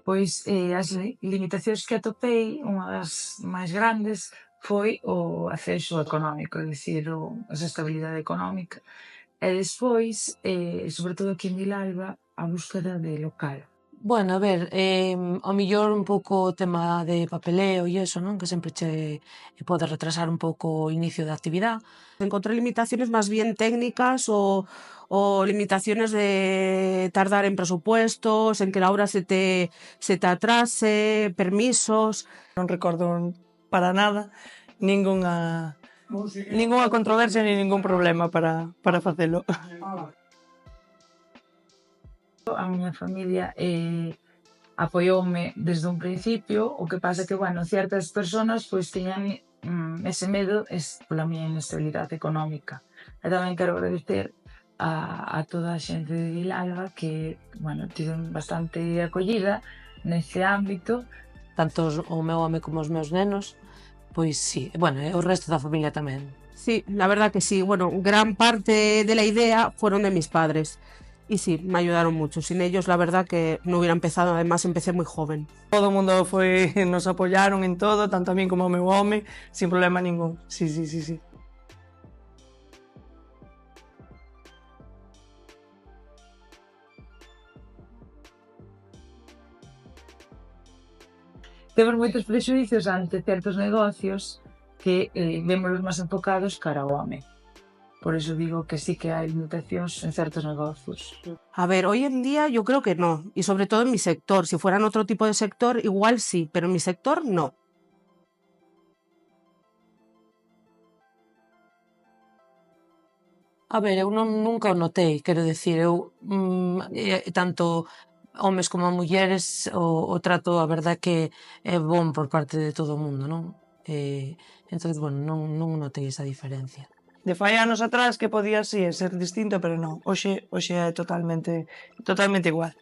Pois as limitacións que atopei, unha das máis grandes, foi o acceso económico, é dicir, esa estabilidade económica. E despois, sobre todo aquí en Vilalba, a búsqueda de local. Bueno, a ver, ao millor un pouco o tema de papeleo e eso, non? Que sempre che pode retrasar un pouco o inicio da actividade. Encontré limitaciones más bien técnicas o limitaciones de tardar en presupuestos, en que la obra se te atrase, permisos. Non recordo para nada ningunha controversia ni ningún problema para facelo. A miña familia apoioume desde un principio, o que pasa que, bueno, certas persoas pois tiñan ese medo pola miña inestabilidade económica. E tamén quero agradecer a toda a xente de Vilalba que, bueno, tiven bastante acollida nese ámbito. Tanto o meu home como os meus nenos, pois sí, bueno, e o resto da familia tamén. Sí, la verdad que sí. Bueno, gran parte de la idea fueron de mis padres. Y sí, me ayudaron mucho. Sin ellos, la verdad que no hubiera empezado. Además, empecé muy joven. Todo o mundo nos apoyaron en todo, tanto a min como ao meu home, sin problema ningún. Sí. Temos moitos prexuicios ante certos negocios que vémolos máis enfocados cara ao home. Por eso digo que sí que hai limitacións en certos negocios. A ver, hoy en día yo creo que no. Y sobre todo en mi sector. Si fuera en otro tipo de sector, igual sí. Pero en mi sector, no. A ver, eu nunca o notei, quero decir, eu tanto homes como mulleres o trato, a verdade que é bon por parte de todo o mundo, non? Entón, bueno, non notei esa diferencia. De fai anos atrás que podía ser distinto, pero non. Hoxe é totalmente igual.